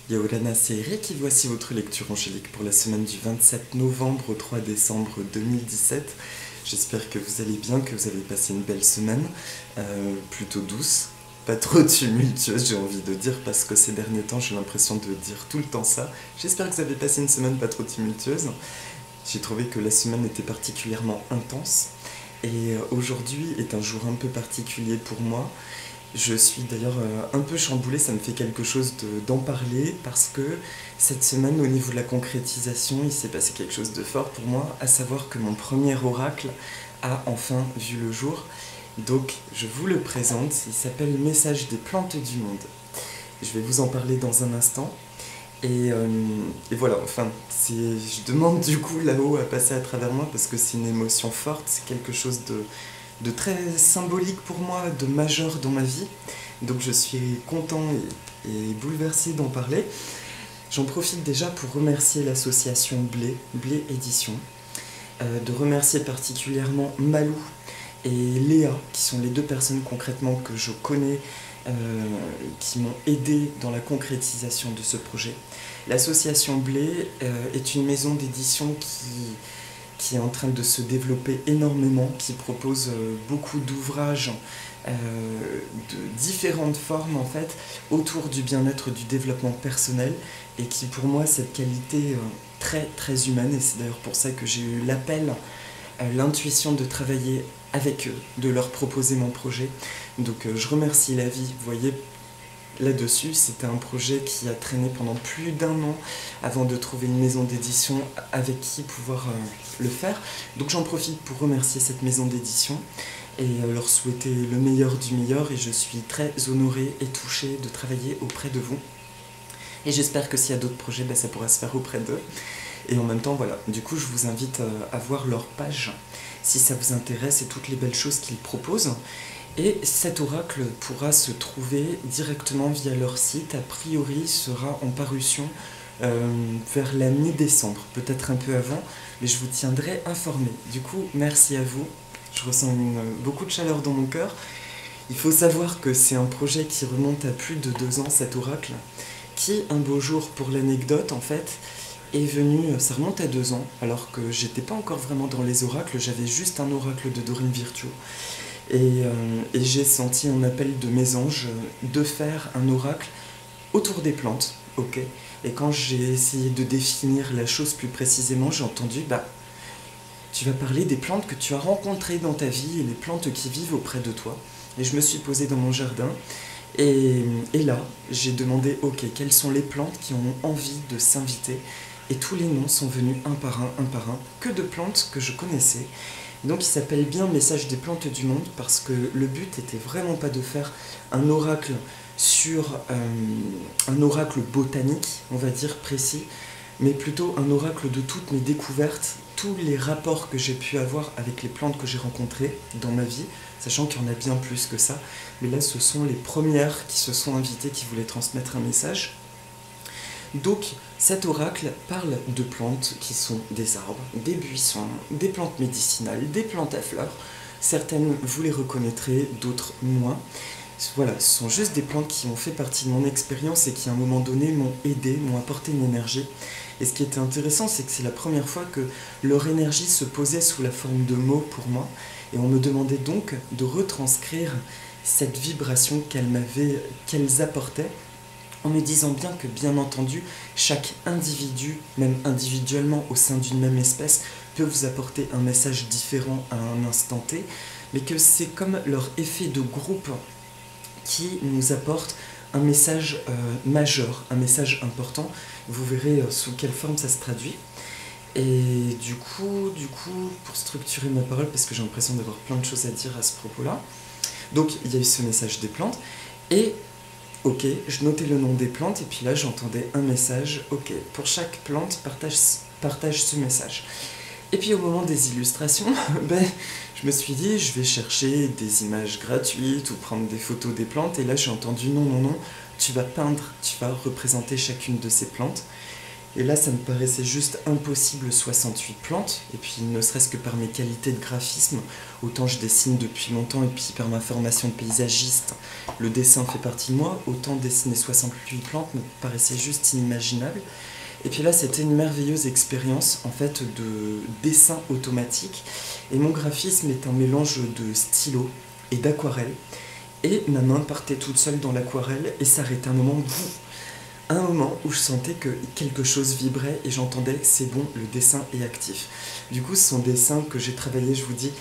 Yaolana, c'est Eric et voici votre lecture angélique pour la semaine du 27 novembre au 3 décembre 2017. J'espère que vous allez bien, que vous avez passé une belle semaine, plutôt douce, pas trop tumultueuse j'ai envie de dire, parce que ces derniers temps j'ai l'impression de dire tout le temps ça. J'espère que vous avez passé une semaine pas trop tumultueuse. J'ai trouvé que la semaine était particulièrement intense et aujourd'hui est un jour un peu particulier pour moi. Je suis d'ailleurs un peu chamboulée, ça me fait quelque chose d'en parler parce que cette semaine, au niveau de la concrétisation, il s'est passé quelque chose de fort pour moi, à savoir que mon premier oracle a enfin vu le jour. Donc je vous le présente, il s'appelle Message des plantes du monde. Je vais vous en parler dans un instant. Et voilà, enfin, je demande du coup là-haut à passer à travers moi parce que c'est une émotion forte, c'est quelque chose de très symbolique pour moi, de majeur dans ma vie. Donc je suis content et bouleversé d'en parler. J'en profite déjà pour remercier l'association Blé Édition, de remercier particulièrement Malou et Léa, qui sont les deux personnes concrètement que je connais, qui m'ont aidé dans la concrétisation de ce projet. L'association Blé est une maison d'édition qui est en train de se développer énormément, qui propose beaucoup d'ouvrages de différentes formes en fait, autour du bien-être, du développement personnel, et qui pour moi cette qualité très très humaine, et c'est d'ailleurs pour ça que j'ai eu l'appel, l'intuition de travailler avec eux, de leur proposer mon projet. Donc je remercie la vie, vous voyez, là-dessus, c'était un projet qui a traîné pendant plus d'un an avant de trouver une maison d'édition avec qui pouvoir le faire. Donc j'en profite pour remercier cette maison d'édition et leur souhaiter le meilleur du meilleur, et je suis très honorée et touchée de travailler auprès de vous. Et j'espère que s'il y a d'autres projets, ça pourra se faire auprès d'eux. Et en même temps, voilà, du coup, je vous invite à voir leur page si ça vous intéresse et toutes les belles choses qu'ils proposent. Et cet oracle pourra se trouver directement via leur site, a priori sera en parution vers la mi-décembre, peut-être un peu avant, mais je vous tiendrai informé. Du coup, merci à vous, je ressens beaucoup de chaleur dans mon cœur. Il faut savoir que c'est un projet qui remonte à plus de 2 ans, cet oracle, qui, un beau jour, pour l'anecdote en fait, est venu, ça remonte à 2 ans, alors que j'étais pas encore vraiment dans les oracles, j'avais juste un oracle de Dorine Virtue. Et j'ai senti un appel de mes anges de faire un oracle autour des plantes, ok. Et quand j'ai essayé de définir la chose plus précisément, j'ai entendu, tu vas parler des plantes que tu as rencontrées dans ta vie et les plantes qui vivent auprès de toi. Et je me suis posée dans mon jardin et là, j'ai demandé, ok, quelles sont les plantes qui ont envie de s'inviter? Et tous les noms sont venus un par un, que de plantes que je connaissais. Donc il s'appelle bien Message des plantes du monde parce que le but était vraiment pas de faire un oracle sur un oracle botanique, on va dire précis, mais plutôt un oracle de toutes mes découvertes, tous les rapports que j'ai pu avoir avec les plantes que j'ai rencontrées dans ma vie, sachant qu'il y en a bien plus que ça, mais là ce sont les premières qui se sont invitées, qui voulaient transmettre un message. Donc cet oracle parle de plantes qui sont des arbres, des buissons, des plantes médicinales, des plantes à fleurs. Certaines vous les reconnaîtrez, d'autres moins. Voilà, ce sont juste des plantes qui ont fait partie de mon expérience et qui à un moment donné m'ont aidé, m'ont apporté une énergie. Et ce qui était intéressant, c'est que c'est la première fois que leur énergie se posait sous la forme de mots pour moi. Et on me demandait donc de retranscrire cette vibration qu'elles apportaient, en me disant bien que, bien entendu, chaque individu, même individuellement au sein d'une même espèce, peut vous apporter un message différent à un instant T, mais que c'est comme leur effet de groupe qui nous apporte un message majeur, un message important. Vous verrez sous quelle forme ça se traduit. Et du coup, pour structurer ma parole, parce que j'ai l'impression d'avoir plein de choses à dire à ce propos-là, donc il y a eu ce message des plantes, et ok, je notais le nom des plantes, et puis là j'entendais un message, ok, pour chaque plante, partage ce message. Et puis au moment des illustrations, je me suis dit, je vais chercher des images gratuites ou prendre des photos des plantes, et là j'ai entendu non, tu vas peindre, tu vas représenter chacune de ces plantes. Et là, ça me paraissait juste impossible 68 plantes. Et puis, ne serait-ce que par mes qualités de graphisme, autant je dessine depuis longtemps et puis par ma formation de paysagiste, le dessin fait partie de moi, autant dessiner 68 plantes me paraissait juste inimaginable. Et puis là, c'était une merveilleuse expérience en fait de dessin automatique. Et mon graphisme est un mélange de stylo et d'aquarelle. Et ma main partait toute seule dans l'aquarelle et s'arrêtait un moment où je sentais que quelque chose vibrait et j'entendais c'est bon, le dessin est actif. Du coup, ce sont des dessins que j'ai travaillé, je vous dis,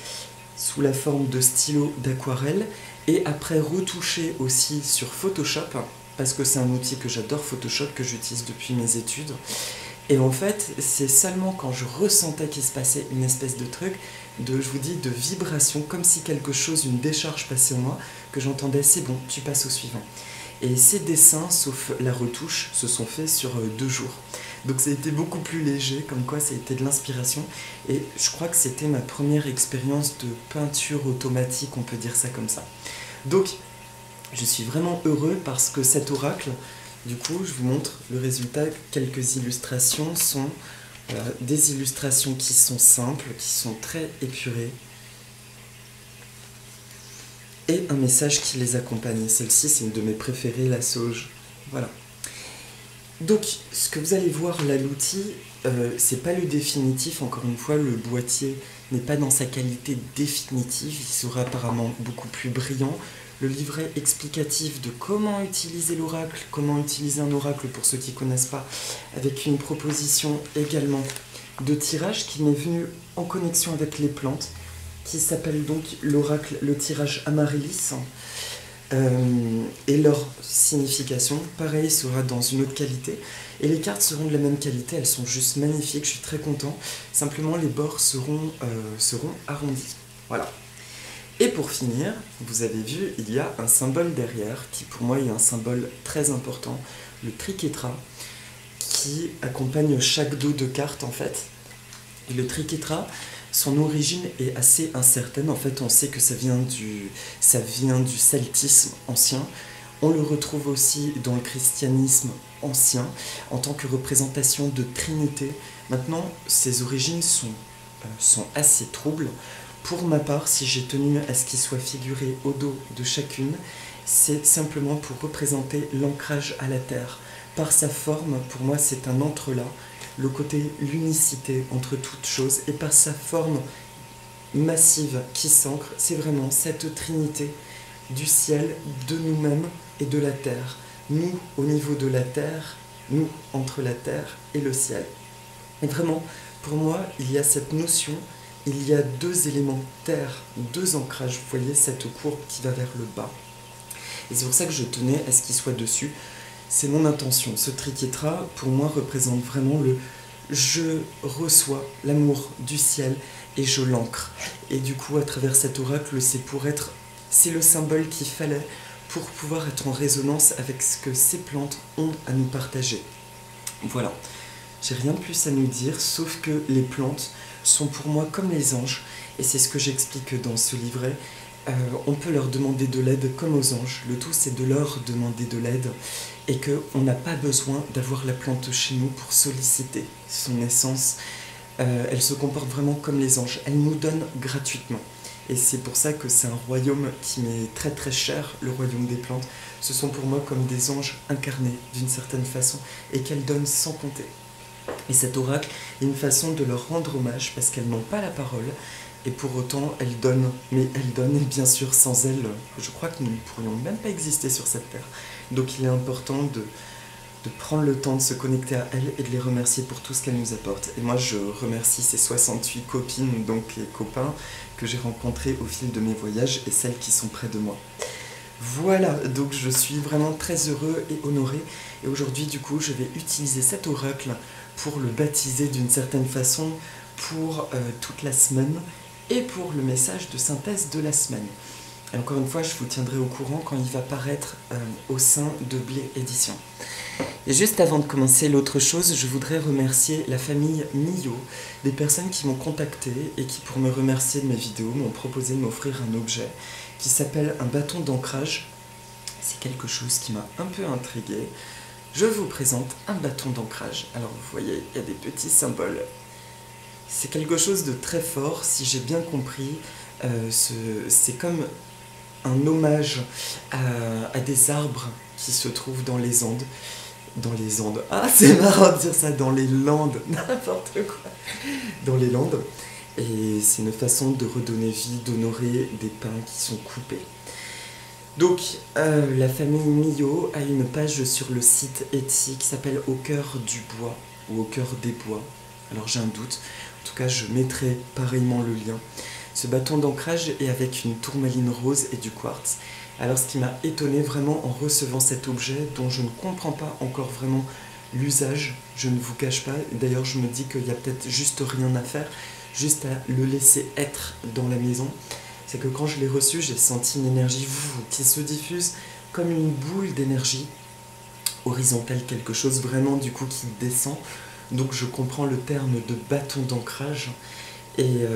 sous la forme de stylo d'aquarelle et après retouché aussi sur Photoshop, parce que c'est un outil que j'adore, Photoshop, que j'utilise depuis mes études. Et en fait, c'est seulement quand je ressentais qu'il se passait une espèce de truc, je vous dis, de vibration, comme si quelque chose, une décharge passait en moi, que j'entendais c'est bon, tu passes au suivant. Et ces dessins, sauf la retouche, se sont faits sur 2 jours. Donc ça a été beaucoup plus léger, comme quoi ça a été de l'inspiration. Et je crois que c'était ma première expérience de peinture automatique, on peut dire ça comme ça. Donc, je suis vraiment heureux parce que cet oracle, du coup, je vous montre le résultat. Quelques illustrations sont des illustrations qui sont simples, qui sont très épurées. Et un message qui les accompagne. Celle-ci, c'est une de mes préférées, la sauge. Voilà. Donc, ce que vous allez voir là, l'outil, c'est pas le définitif. Encore une fois, le boîtier n'est pas dans sa qualité définitive. Il sera apparemment beaucoup plus brillant. Le livret explicatif de comment utiliser l'oracle, comment utiliser un oracle pour ceux qui ne connaissent pas, avec une proposition également de tirage qui m'est venue en connexion avec les plantes, qui s'appelle donc l'oracle, le tirage Amaryllis, et leur signification, pareil, sera dans une autre qualité, et les cartes seront de la même qualité, elles sont juste magnifiques, je suis très content, simplement les bords seront arrondis, voilà. Et pour finir, vous avez vu, il y a un symbole derrière, qui pour moi est un symbole très important, le triquetra, qui accompagne chaque dos de carte en fait, et le triquetra, son origine est assez incertaine. En fait, on sait que ça vient du celtisme ancien. On le retrouve aussi dans le christianisme ancien, en tant que représentation de Trinité. Maintenant, ses origines sont assez troubles. Pour ma part, si j'ai tenu à ce qu'il soit figuré au dos de chacune, c'est simplement pour représenter l'ancrage à la terre. Par sa forme, pour moi, c'est un entrelac. Le côté l'unicité entre toutes choses, et par sa forme massive qui s'ancre, c'est vraiment cette trinité du ciel, de nous-mêmes et de la terre. Nous au niveau de la terre, nous entre la terre et le ciel. Et vraiment, pour moi, il y a cette notion, il y a 2 éléments terre, 2 ancrages, vous voyez cette courbe qui va vers le bas. Et c'est pour ça que je tenais à ce qu'il soit dessus. C'est mon intention. Ce triquetra, pour moi, représente vraiment le « je reçois l'amour du ciel et je l'ancre ». Et du coup, à travers cet oracle, c'est le symbole qu'il fallait pour pouvoir être en résonance avec ce que ces plantes ont à nous partager. Voilà. J'ai rien de plus à nous dire, sauf que les plantes sont pour moi comme les anges, et c'est ce que j'explique dans ce livret. On peut leur demander de l'aide comme aux anges. Le tout, c'est de leur demander de l'aide et qu'on n'a pas besoin d'avoir la plante chez nous pour solliciter son essence. Elle se comporte vraiment comme les anges. Elle nous donne gratuitement. Et c'est pour ça que c'est un royaume qui m'est très très cher, le royaume des plantes. Ce sont pour moi comme des anges incarnés d'une certaine façon et qu'elles donnent sans compter. Et cet oracle est une façon de leur rendre hommage parce qu'elles n'ont pas la parole. Et pour autant, elles donnent, mais elles donnent, et bien sûr, sans elles, je crois que nous ne pourrions même pas exister sur cette terre. Donc il est important de prendre le temps de se connecter à elles et de les remercier pour tout ce qu'elles nous apportent. Et moi, je remercie ces 68 copines, donc les copains, que j'ai rencontrés au fil de mes voyages et celles qui sont près de moi. Voilà, donc je suis vraiment très heureux et honoré. Et aujourd'hui, du coup, je vais utiliser cet oracle pour le baptiser d'une certaine façon pour toute la semaine et pour le message de synthèse de la semaine. Et encore une fois, je vous tiendrai au courant quand il va paraître au sein de Blé Édition. Et juste avant de commencer l'autre chose, je voudrais remercier la famille Mio, des personnes qui m'ont contacté et qui, pour me remercier de mes vidéos, m'ont proposé de m'offrir un objet qui s'appelle un bâton d'ancrage. C'est quelque chose qui m'a un peu intrigué. je vous présente un bâton d'ancrage. Alors vous voyez, il y a des petits symboles. C'est quelque chose de très fort, si j'ai bien compris. C'est comme un hommage à des arbres qui se trouvent dans les Andes. Dans les Andes. Ah, c'est marrant de dire ça, dans les Landes. N'importe quoi. Dans les Landes. Et c'est une façon de redonner vie, d'honorer des pins qui sont coupés. Donc, la famille Millot a une page sur le site Etsy qui s'appelle Au cœur du bois ou Au cœur des bois. Alors j'ai un doute. En tout cas, je mettrai pareillement le lien. Ce bâton d'ancrage est avec une tourmaline rose et du quartz. Alors, ce qui m'a étonné vraiment en recevant cet objet, dont je ne comprends pas encore vraiment l'usage, je ne vous cache pas. D'ailleurs, je me dis qu'il y a peut-être juste rien à faire, juste à le laisser être dans la maison. C'est que quand je l'ai reçu, j'ai senti une énergie qui se diffuse comme une boule d'énergie horizontale, quelque chose vraiment du coup qui descend. Donc je comprends le terme de bâton d'ancrage. Et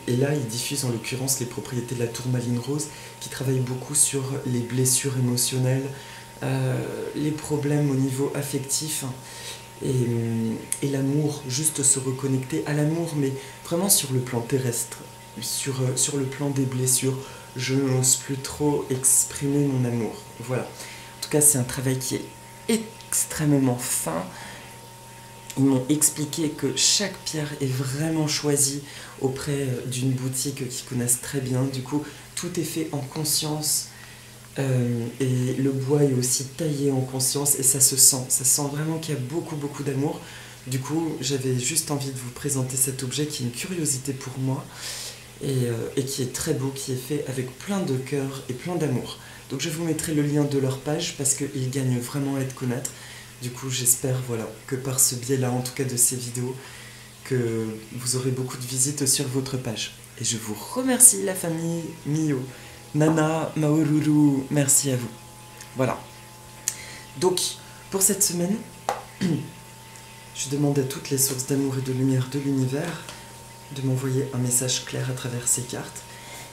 là, il diffuse en l'occurrence les propriétés de la tourmaline rose qui travaille beaucoup sur les blessures émotionnelles, les problèmes au niveau affectif et l'amour, juste se reconnecter à l'amour, mais vraiment sur le plan terrestre. Sur le plan des blessures, je n'ose plus trop exprimer mon amour. Voilà. En tout cas, c'est un travail qui est extrêmement fin. Ils m'ont expliqué que chaque pierre est vraiment choisie auprès d'une boutique qu'ils connaissent très bien. Du coup, tout est fait en conscience. Et le bois est aussi taillé en conscience et ça se sent vraiment qu'il y a beaucoup d'amour. Du coup, j'avais juste envie de vous présenter cet objet qui est une curiosité pour moi et qui est très beau, qui est fait avec plein de cœur et plein d'amour. Donc je vous mettrai le lien de leur page parce qu'ils gagnent vraiment à être connaître. Du coup, j'espère voilà, que par ce biais-là, en tout cas de ces vidéos, que vous aurez beaucoup de visites sur votre page. Et je vous remercie la famille Mio. Nana, Maururu, merci à vous. Voilà. Donc, pour cette semaine, je demande à toutes les sources d'amour et de lumière de l'univers de m'envoyer un message clair à travers ces cartes.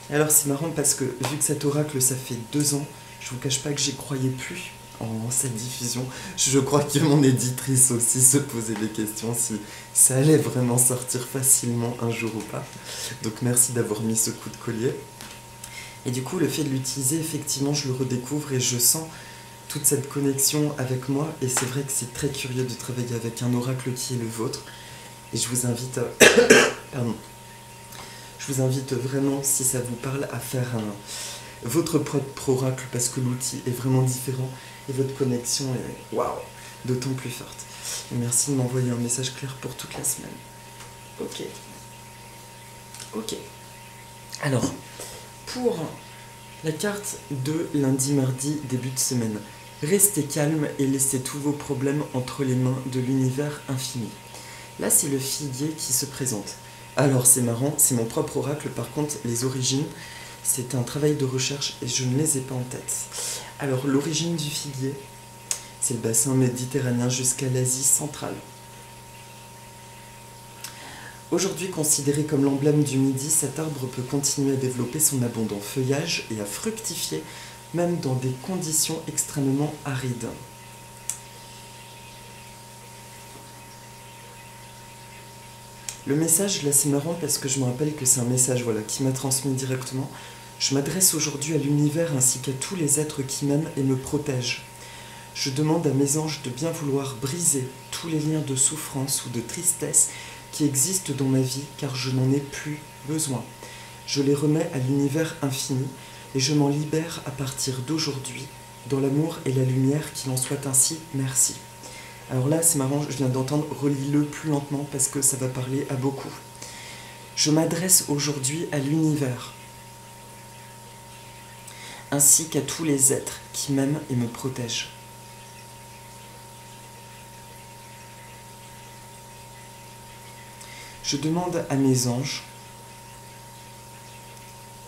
Et alors, c'est marrant parce que, vu que cet oracle, ça fait 2 ans, je vous cache pas que j'y croyais plus en cette diffusion. Je crois que mon éditrice aussi se posait des questions si ça allait vraiment sortir facilement un jour ou pas. Donc, merci d'avoir mis ce coup de collier. Et du coup, le fait de l'utiliser, effectivement, je le redécouvre et je sens toute cette connexion avec moi. Et c'est vrai que c'est très curieux de travailler avec un oracle qui est le vôtre. Et je vous invite, pardon, je vous invite vraiment, si ça vous parle, à faire votre propre oracle parce que l'outil est vraiment différent et votre connexion est, waouh, d'autant plus forte. Et merci de m'envoyer un message clair pour toute la semaine. Ok. Alors, pour la carte de lundi-mardi, début de semaine, restez calme et laissez tous vos problèmes entre les mains de l'univers infini. Là, c'est le figuier qui se présente. Alors, c'est marrant, c'est mon propre oracle, par contre, les origines, c'est un travail de recherche et je ne les ai pas en tête. Alors, l'origine du figuier, c'est le bassin méditerranéen jusqu'à l'Asie centrale. Aujourd'hui considéré comme l'emblème du Midi, cet arbre peut continuer à développer son abondant feuillage et à fructifier, même dans des conditions extrêmement arides. Le message, là c'est marrant parce que je me rappelle que c'est un message qui m'a transmis directement. Je m'adresse aujourd'hui à l'univers ainsi qu'à tous les êtres qui m'aiment et me protègent. Je demande à mes anges de bien vouloir briser tous les liens de souffrance ou de tristesse qui existent dans ma vie car je n'en ai plus besoin. Je les remets à l'univers infini et je m'en libère à partir d'aujourd'hui dans l'amour et la lumière qu'il en soit ainsi, merci. Alors là c'est marrant, je viens d'entendre, relis-le plus lentement parce que ça va parler à beaucoup. Je m'adresse aujourd'hui à l'univers ainsi qu'à tous les êtres qui m'aiment et me protègent. Je demande à mes anges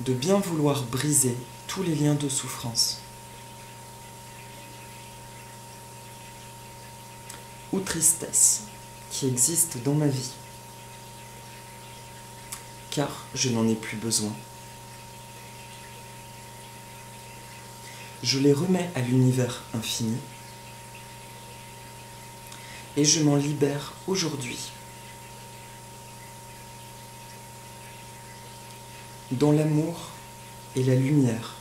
de bien vouloir briser tous les liens de souffrance ou tristesse qui existent dans ma vie, car je n'en ai plus besoin. Je les remets à l'univers infini et je m'en libère aujourd'hui. Dans l'amour et la lumière.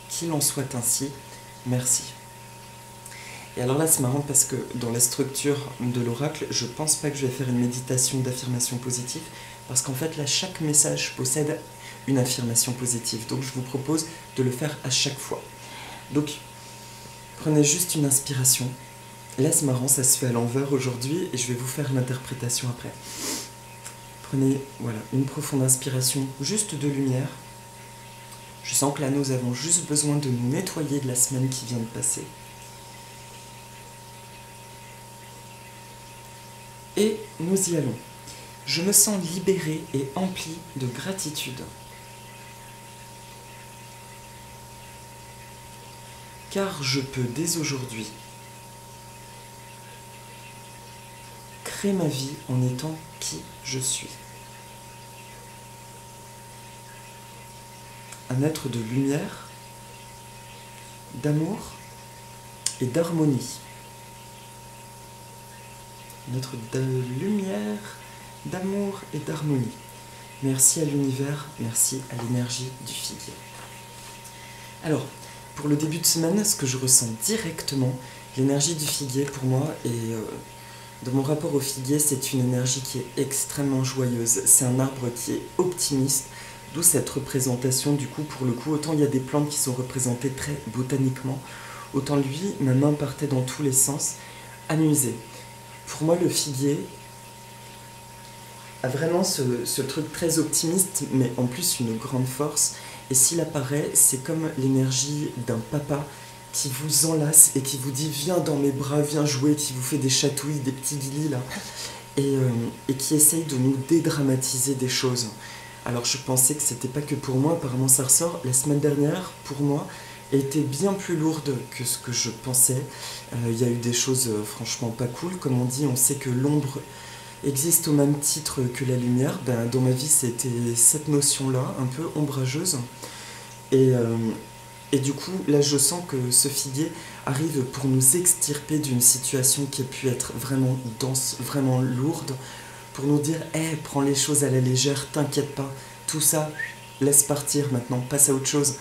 Qu'il en soit ainsi, merci. Et alors là, c'est marrant parce que dans la structure de l'oracle, je pense pas que je vais faire une méditation d'affirmation positive, parce qu'en fait, là, chaque message possède une affirmation positive. Donc, je vous propose de le faire à chaque fois. Donc, prenez juste une inspiration. Là, c'est marrant, ça se fait à l'envers aujourd'hui, et je vais vous faire l'interprétation après. Prenez, voilà, une profonde inspiration, juste de lumière. Je sens que là, nous avons juste besoin de nous nettoyer de la semaine qui vient de passer. Et nous y allons. Je me sens libéré et empli de gratitude. Car je peux dès aujourd'hui créer ma vie en étant qui je suis. Un être de lumière, d'amour et d'harmonie. Un être de lumière, d'amour et d'harmonie. Merci à l'univers, merci à l'énergie du figuier. Alors, pour le début de semaine, ce que je ressens directement, l'énergie du figuier pour moi, et dans mon rapport au figuier, c'est une énergie qui est extrêmement joyeuse. C'est un arbre qui est optimiste, d'où cette représentation, du coup, pour le coup, autant il y a des plantes qui sont représentées très botaniquement, autant lui, ma main partait dans tous les sens, amusé. Pour moi, le figuier a vraiment ce truc très optimiste, mais en plus une grande force. Et s'il apparaît, c'est comme l'énergie d'un papa qui vous enlace et qui vous dit « Viens dans mes bras, viens jouer », qui vous fait des chatouilles, des petits guilis là, et qui essaye de nous dédramatiser des choses. Alors je pensais que c'était pas que pour moi, apparemment ça ressort. La semaine dernière, pour moi, était bien plus lourde que ce que je pensais. Il y a eu des choses franchement pas cool. Comme on dit, on sait que l'ombre existe au même titre que la lumière. Dans ma vie, c'était cette notion-là, un peu ombrageuse. Et du coup, là, je sens que ce figuier arrive pour nous extirper d'une situation qui a pu être vraiment dense, vraiment lourde, pour nous dire « Hey, prends les choses à la légère, t'inquiète pas, tout ça, laisse partir maintenant, passe à autre chose.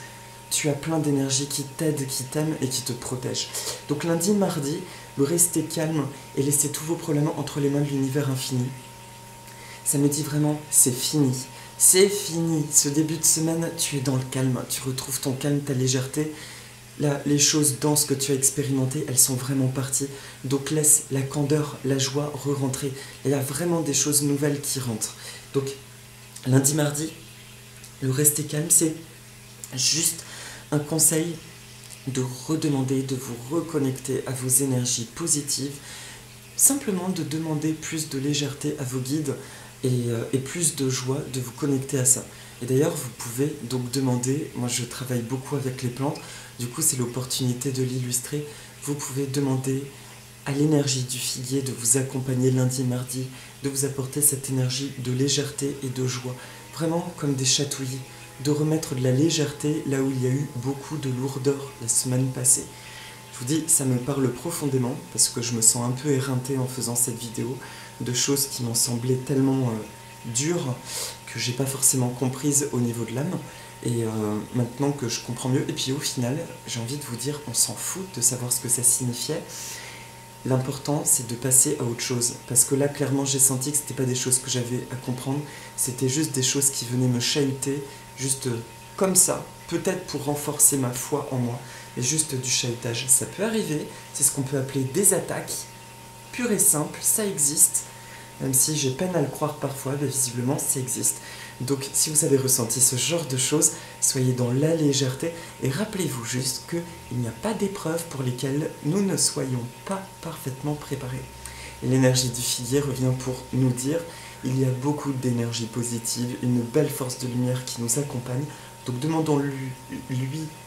Tu as plein d'énergie qui t'aide, qui t'aime et qui te protège. » Donc lundi, mardi, le rester calme et laisser tous vos problèmes entre les mains de l'univers infini, ça me dit vraiment « C'est fini. C'est fini. Ce début de semaine, tu es dans le calme, tu retrouves ton calme, ta légèreté. » Là, les choses denses que tu as expérimentées, elles sont vraiment parties. Donc laisse la candeur, la joie re-rentrer. Il y a vraiment des choses nouvelles qui rentrent. Donc lundi, mardi, le rester calme, c'est juste un conseil de redemander, de vous reconnecter à vos énergies positives. Simplement de demander plus de légèreté à vos guides et plus de joie de vous connecter à ça. Et d'ailleurs, vous pouvez donc demander, moi je travaille beaucoup avec les plantes, du coup c'est l'opportunité de l'illustrer, vous pouvez demander à l'énergie du figuier de vous accompagner lundi, mardi, de vous apporter cette énergie de légèreté et de joie, vraiment comme des chatouillis, de remettre de la légèreté là où il y a eu beaucoup de lourdeur la semaine passée. Je vous dis, ça me parle profondément, parce que je me sens un peu éreinté en faisant cette vidéo, de choses qui m'ont semblé tellement dures, que j'ai pas forcément comprises au niveau de l'âme, et maintenant que je comprends mieux, et puis au final, j'ai envie de vous dire, on s'en fout de savoir ce que ça signifiait. L'important, c'est de passer à autre chose, parce que là, clairement, j'ai senti que c'était pas des choses que j'avais à comprendre, c'était juste des choses qui venaient me chahuter, juste comme ça, peut-être pour renforcer ma foi en moi, et juste du chahutage. Ça peut arriver, c'est ce qu'on peut appeler des attaques, pures et simples, ça existe, même si j'ai peine à le croire parfois, mais visiblement ça existe. Donc si vous avez ressenti ce genre de choses, soyez dans la légèreté, et rappelez-vous juste qu'il n'y a pas d'épreuves pour lesquelles nous ne soyons pas parfaitement préparés. Et l'énergie du figuier revient pour nous dire, il y a beaucoup d'énergie positive, une belle force de lumière qui nous accompagne, donc demandons-lui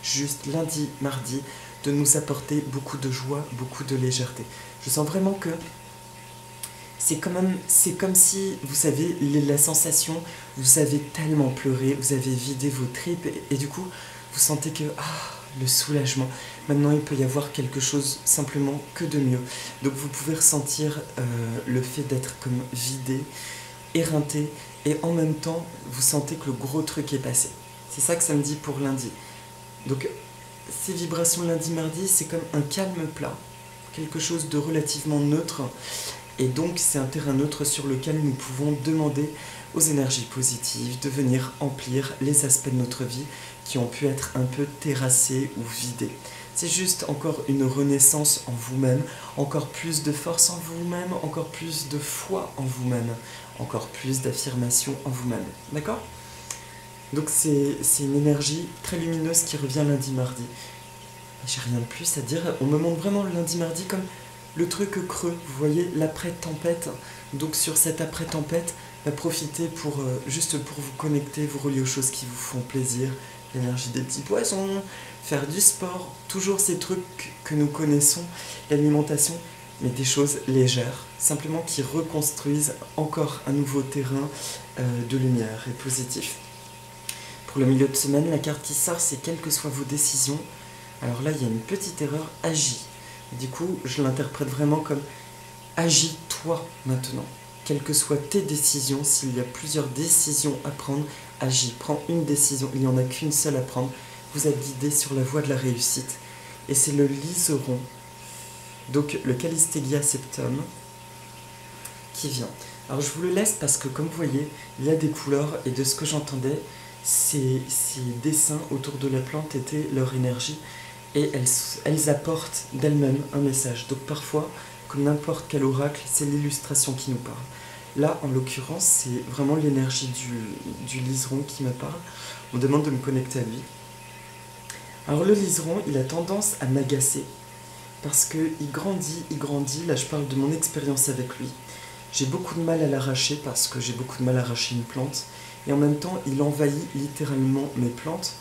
juste lundi, mardi, de nous apporter beaucoup de joie, beaucoup de légèreté. Je sens vraiment que c'est comme si, vous savez, la sensation, vous avez tellement pleuré, vous avez vidé vos tripes, et du coup, vous sentez que le soulagement. Maintenant, il peut y avoir quelque chose simplement que de mieux. Donc vous pouvez ressentir le fait d'être comme vidé, éreinté, et en même temps, vous sentez que le gros truc est passé. C'est ça que ça me dit pour lundi. Donc ces vibrations lundi-mardi, c'est comme un calme plat, quelque chose de relativement neutre. Et donc c'est un terrain neutre sur lequel nous pouvons demander aux énergies positives de venir emplir les aspects de notre vie qui ont pu être un peu terrassés ou vidés. C'est juste encore une renaissance en vous-même, encore plus de force en vous-même, encore plus de foi en vous-même, encore plus d'affirmation en vous-même. D'accord ? Donc c'est une énergie très lumineuse qui revient lundi-mardi. J'ai rien de plus à dire, on me montre vraiment le lundi-mardi comme le truc creux, vous voyez, l'après-tempête. Donc sur cette après-tempête, profitez juste pour vous connecter, vous relier aux choses qui vous font plaisir, l'énergie des petits poissons, faire du sport, toujours ces trucs que nous connaissons, l'alimentation, mais des choses légères, simplement qui reconstruisent encore un nouveau terrain de lumière et positif. Pour le milieu de semaine, la carte qui sort, c'est quelles que soient vos décisions. Alors là, il y a une petite erreur, agis. Du coup, je l'interprète vraiment comme agis toi maintenant. Quelles que soient tes décisions, s'il y a plusieurs décisions à prendre, agis. Prends une décision, il n'y en a qu'une seule à prendre. Vous êtes guidé sur la voie de la réussite. Et c'est le liseron, donc le Callistegia septum, qui vient. Alors je vous le laisse parce que comme vous voyez, il y a des couleurs et de ce que j'entendais, ces dessins autour de la plante étaient leur énergie et elles apportent d'elles-mêmes un message. Donc parfois, comme n'importe quel oracle, c'est l'illustration qui nous parle. Là, en l'occurrence, c'est vraiment l'énergie du liseron qui me parle. On me demande de me connecter à lui. Alors le liseron, il a tendance à m'agacer parce qu'il grandit, là je parle de mon expérience avec lui. J'ai beaucoup de mal à l'arracher parce que j'ai beaucoup de mal à arracher une plante. Et en même temps, il envahit littéralement mes plantes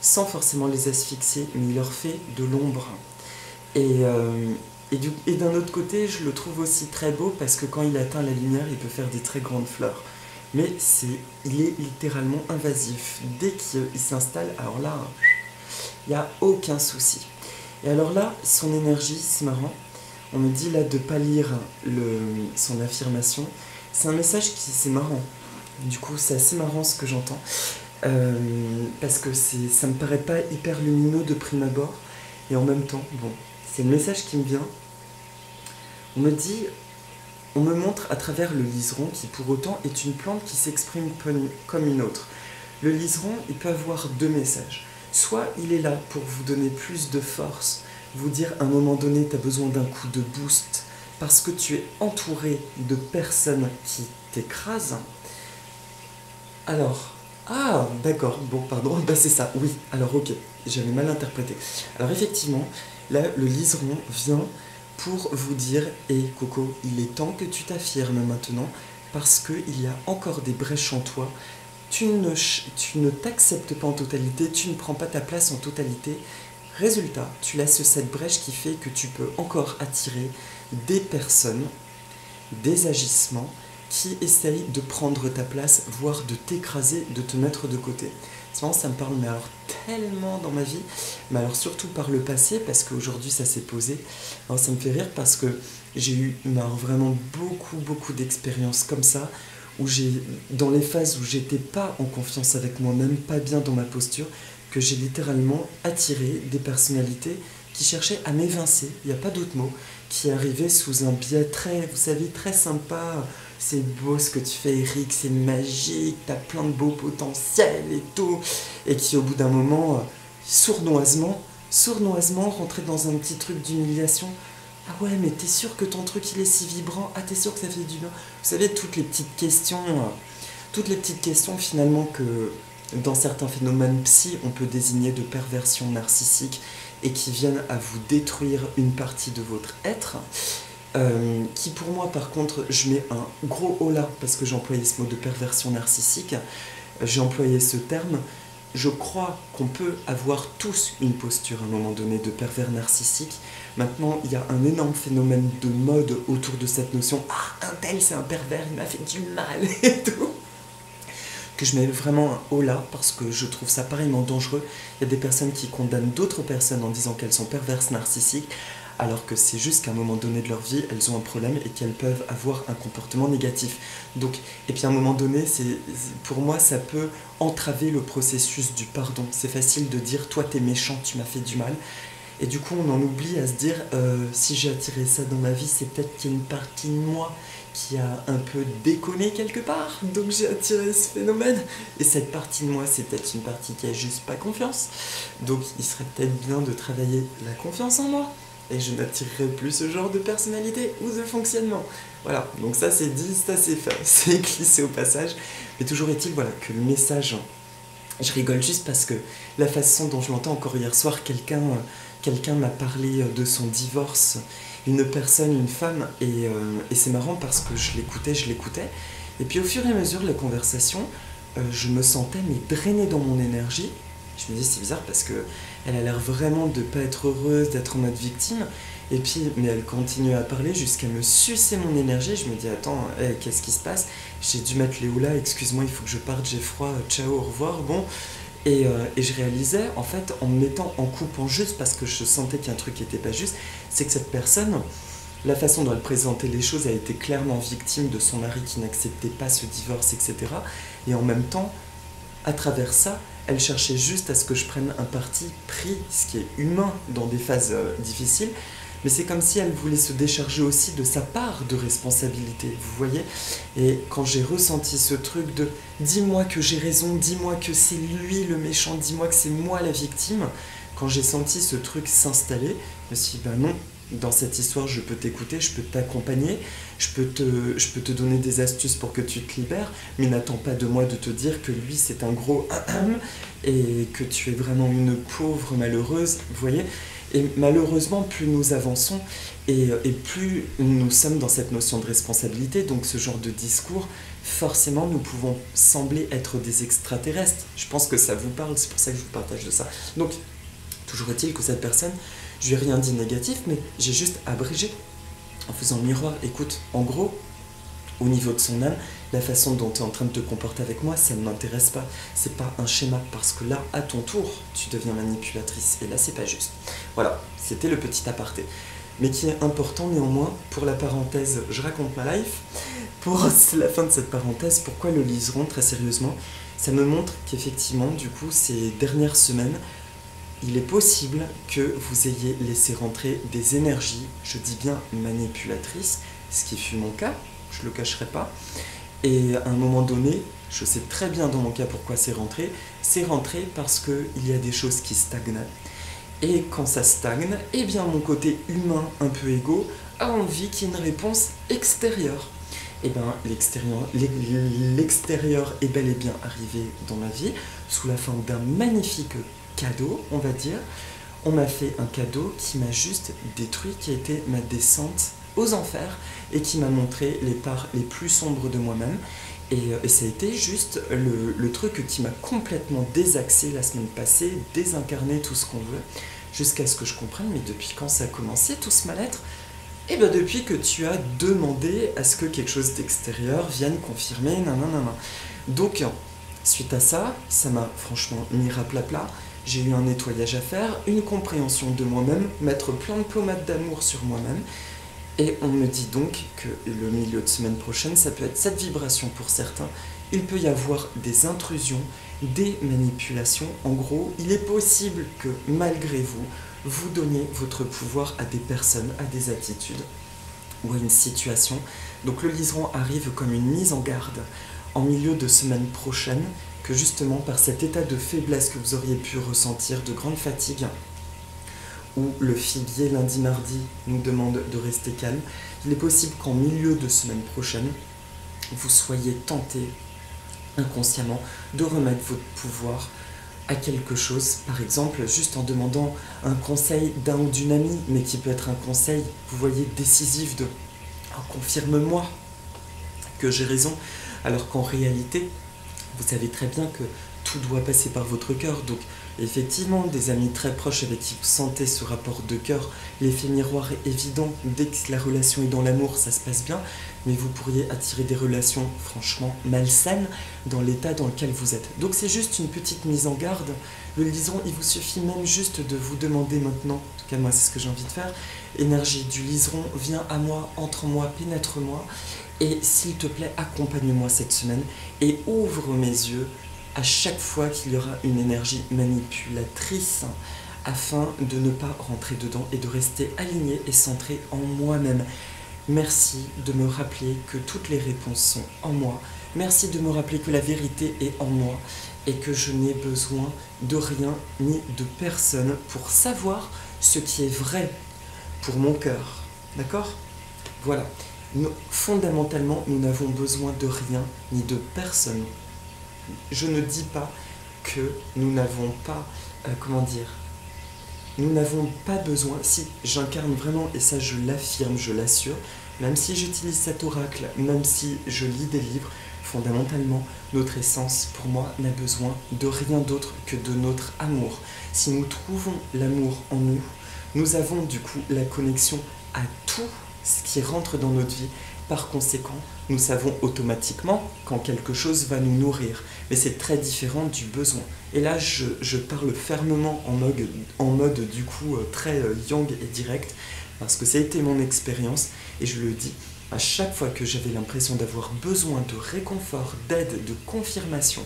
sans forcément les asphyxier, mais il leur fait de l'ombre. Et d'un autre côté, je le trouve aussi très beau parce que quand il atteint la lumière, il peut faire des très grandes fleurs. Mais il est littéralement invasif. Dès qu'il s'installe, alors là, il n'y a aucun souci. Et alors là, son énergie, c'est marrant. On me dit là de ne pas lire son affirmation. C'est un message c'est marrant. Du coup, c'est assez marrant ce que j'entends. Parce que ça me paraît pas hyper lumineux de prime abord. Et en même temps, bon, c'est le message qui me vient. On me montre à travers le liseron, qui pour autant est une plante qui s'exprime comme une autre. Le liseron, il peut avoir deux messages. Soit il est là pour vous donner plus de force, vous dire à un moment donné, tu as besoin d'un coup de boost, parce que tu es entouré de personnes qui t'écrasent. Alors, ah, d'accord, bon, pardon, c'est ça, oui, alors ok, j'avais mal interprété. Alors effectivement, là, le liseron vient pour vous dire, Coco, il est temps que tu t'affirmes maintenant, parce qu'il y a encore des brèches en toi, tu ne t'acceptes pas en totalité, tu ne prends pas ta place en totalité. Résultat, tu laisses cette brèche qui fait que tu peux encore attirer des personnes, des agissements, qui essaye de prendre ta place, voire de t'écraser, de te mettre de côté. Ça me parle, mais alors tellement dans ma vie, mais alors surtout par le passé, parce qu'aujourd'hui ça s'est posé. Alors ça me fait rire parce que j'ai eu vraiment beaucoup d'expériences comme ça, où dans les phases où j'étais pas en confiance avec moi-même, pas bien dans ma posture, que j'ai littéralement attiré des personnalités qui cherchaient à m'évincer, il n'y a pas d'autre mot, qui arrivaient sous un biais très, vous savez, très sympa. C'est beau ce que tu fais, Eric, c'est magique, t'as plein de beaux potentiels et tout. Et qui, au bout d'un moment, sournoisement, rentrait dans un petit truc d'humiliation. Ah ouais, mais t'es sûr que ton truc, il est si vibrant? Ah, t'es sûr que ça fait du bien? Vous savez, toutes les petites questions finalement que dans certains phénomènes psy, on peut désigner de perversion narcissique et qui viennent à vous détruire une partie de votre être. Qui pour moi par contre, je mets un gros haut là parce que j'ai employé ce mot de perversion narcissique, j'ai employé ce terme. Je crois qu'on peut avoir tous une posture à un moment donné de pervers narcissique. Maintenant, il y a un énorme phénomène de mode autour de cette notion. Ah, un tel c'est un pervers, il m'a fait du mal et tout. que je mets vraiment un haut là, parce que je trouve ça pareillement dangereux. Il y a des personnes qui condamnent d'autres personnes en disant qu'elles sont perverses, narcissiques, alors que c'est juste qu'à un moment donné de leur vie, elles ont un problème et qu'elles peuvent avoir un comportement négatif. Donc, et puis à un moment donné, pour moi, ça peut entraver le processus du pardon. C'est facile de dire, toi t'es méchant, tu m'as fait du mal. Et du coup, on en oublie à se dire, si j'ai attiré ça dans ma vie, c'est peut-être qu'il y a une partie de moi qui a un peu déconné quelque part, donc j'ai attiré ce phénomène. Et cette partie de moi, c'est peut-être une partie qui a juste pas confiance. Donc il serait peut-être bien de travailler la confiance en moi. Et je n'attirerai plus ce genre de personnalité ou de fonctionnement. Voilà, donc ça c'est dit, ça c'est fait, c'est glissé au passage. Mais toujours est-il voilà, que le message, je rigole juste parce que la façon dont je l'entends encore hier soir, quelqu'un m'a parlé de son divorce, une personne, une femme, et c'est marrant parce que je l'écoutais, et puis au fur et à mesure de la conversation, je me sentais mais drainée dans mon énergie. Je me dis c'est bizarre parce que elle a l'air vraiment de pas être heureuse, d'être en mode victime, et puis mais elle continue à parler jusqu'à me sucer mon énergie. Je me dis attends, qu'est-ce qui se passe? J'ai dû mettre les houlas, excuse-moi, il faut que je parte, j'ai froid, ciao, au revoir, bon. Et je réalisais, en fait, en me mettant en coupant juste parce que je sentais qu'il y a un truc qui n'était pas juste, c'est que cette personne, la façon dont elle présentait les choses, a été clairement victime de son mari qui n'acceptait pas ce divorce, etc. Et en même temps, à travers ça, elle cherchait juste à ce que je prenne un parti pris, ce qui est humain dans des phases difficiles, mais c'est comme si elle voulait se décharger aussi de sa part de responsabilité, vous voyez. Et quand j'ai ressenti ce truc de « dis-moi que j'ai raison, dis-moi que c'est lui le méchant, dis-moi que c'est moi la victime », quand j'ai senti ce truc s'installer, je me suis dit « bah non, dans cette histoire je peux t'écouter, je peux t'accompagner, je peux te donner des astuces pour que tu te libères, mais n'attends pas de moi de te dire que lui c'est un gros et que tu es vraiment une pauvre malheureuse, vous voyez ». Et malheureusement, plus nous avançons et plus nous sommes dans cette notion de responsabilité, donc ce genre de discours, forcément nous pouvons sembler être des extraterrestres. Je pense que ça vous parle, c'est pour ça que je vous partage de ça. Donc, toujours est-il que cette personne, je lui ai rien dit de négatif, mais j'ai juste abrégé en faisant miroir. Écoute, en gros, au niveau de son âme, la façon dont tu es en train de te comporter avec moi, ça ne m'intéresse pas. C'est pas un schéma, parce que là, à ton tour, tu deviens manipulatrice. Et là, c'est pas juste. Voilà, c'était le petit aparté. Mais qui est important néanmoins, pour la parenthèse, je raconte ma life. Pour la fin de cette parenthèse, pourquoi le liseron, très sérieusement, ça me montre qu'effectivement, du coup, ces dernières semaines, il est possible que vous ayez laissé rentrer des énergies, je dis bien manipulatrices, ce qui fut mon cas, je le cacherai pas. Et à un moment donné, je sais très bien dans mon cas pourquoi c'est rentré parce qu'il y a des choses qui stagnent. Et quand ça stagne, eh bien mon côté humain un peu égo a envie qu'il y ait une réponse extérieure. Et bien l'extérieur est bel et bien arrivé dans ma vie sous la forme d'un magnifique cadeau, on va dire. On m'a fait un cadeau qui m'a juste détruit, qui a été ma descente aux enfers et qui m'a montré les parts les plus sombres de moi-même. Et ça a été juste le truc qui m'a complètement désaxé la semaine passée, désincarné tout ce qu'on veut, jusqu'à ce que je comprenne, mais depuis quand ça a commencé tout ce mal-être? Et bien depuis que tu as demandé à ce que quelque chose d'extérieur vienne confirmer, nanana. Donc, suite à ça, ça m'a franchement mis raplapla. J'ai eu un nettoyage à faire, une compréhension de moi-même, mettre plein de pommades d'amour sur moi-même. Et on me dit donc que le milieu de semaine prochaine, ça peut être cette vibration pour certains. Il peut y avoir des intrusions, des manipulations. En gros, il est possible que malgré vous, vous donniez votre pouvoir à des personnes, à des attitudes ou à une situation. Donc le liseron arrive comme une mise en garde en milieu de semaine prochaine, que justement par cet état de faiblesse que vous auriez pu ressentir, de grande fatigue, où le figuier lundi-mardi nous demande de rester calme, il est possible qu'en milieu de semaine prochaine, vous soyez tenté inconsciemment de remettre votre pouvoir à quelque chose, par exemple juste en demandant un conseil d'un ou d'une amie, mais qui peut être un conseil, vous voyez, décisif de « confirme-moi que j'ai raison », alors qu'en réalité, vous savez très bien que tout doit passer par votre cœur, donc Effectivement, des amis très proches avec qui vous sentez ce rapport de cœur, l'effet miroir est évident, dès que la relation est dans l'amour, ça se passe bien, mais vous pourriez attirer des relations franchement malsaines dans l'état dans lequel vous êtes. Donc c'est juste une petite mise en garde. Le liseron, il vous suffit même juste de vous demander maintenant, en tout cas moi c'est ce que j'ai envie de faire, énergie du liseron, viens à moi, entre en moi, pénètre-moi, et s'il te plaît, accompagne-moi cette semaine et ouvre mes yeux à chaque fois qu'il y aura une énergie manipulatrice afin de ne pas rentrer dedans et de rester aligné et centré en moi-même. Merci de me rappeler que toutes les réponses sont en moi. Merci de me rappeler que la vérité est en moi et que je n'ai besoin de rien ni de personne pour savoir ce qui est vrai pour mon cœur. D'accord ? Voilà. Fondamentalement, nous n'avons besoin de rien ni de personne. Je ne dis pas que nous n'avons pas, nous n'avons pas besoin, si j'incarne vraiment, et ça je l'affirme, je l'assure, même si j'utilise cet oracle, même si je lis des livres, fondamentalement, notre essence, pour moi, n'a besoin de rien d'autre que de notre amour. Si nous trouvons l'amour en nous, nous avons du coup la connexion à tout ce qui rentre dans notre vie. Par conséquent, nous savons automatiquement quand quelque chose va nous nourrir. Mais c'est très différent du besoin. Et là, je parle fermement en mode du coup très yang et direct, parce que ça a été mon expérience, et je le dis, à chaque fois que j'avais l'impression d'avoir besoin de réconfort, d'aide, de confirmation,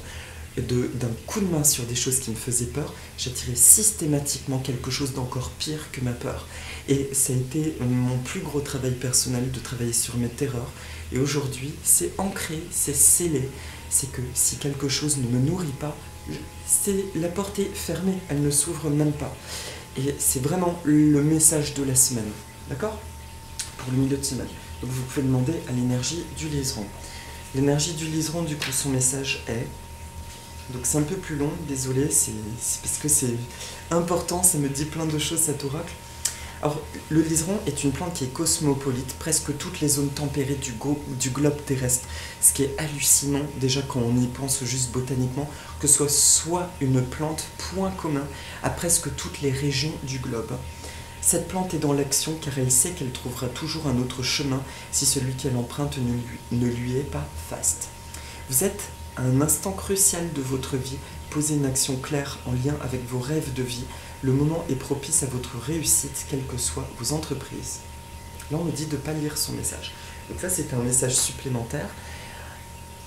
d'un coup de main sur des choses qui me faisaient peur, j'attirais systématiquement quelque chose d'encore pire que ma peur. Et ça a été mon plus gros travail personnel de travailler sur mes terreurs. Et aujourd'hui, c'est ancré, c'est scellé. C'est que si quelque chose ne me nourrit pas, c'est la porte est fermée, elle ne s'ouvre même pas. Et c'est vraiment le message de la semaine. D'accord ? Pour le milieu de semaine. Donc vous pouvez demander à l'énergie du liseron. L'énergie du liseron, du coup, son message est... Donc c'est un peu plus long, désolé, c'est parce que c'est important, ça me dit plein de choses cet oracle. Alors, le liseron est une plante qui est cosmopolite, presque toutes les zones tempérées du globe terrestre. Ce qui est hallucinant, déjà quand on y pense juste botaniquement, que ce soit une plante point commun à presque toutes les régions du globe. Cette plante est dans l'action car elle sait qu'elle trouvera toujours un autre chemin si celui qu'elle emprunte ne lui est pas faste. Vous êtes à un instant crucial de votre vie, posez une action claire en lien avec vos rêves de vie. Le moment est propice à votre réussite, quelles que soient vos entreprises. Là, on me dit de ne pas lire son message. Donc ça, c'est un message supplémentaire.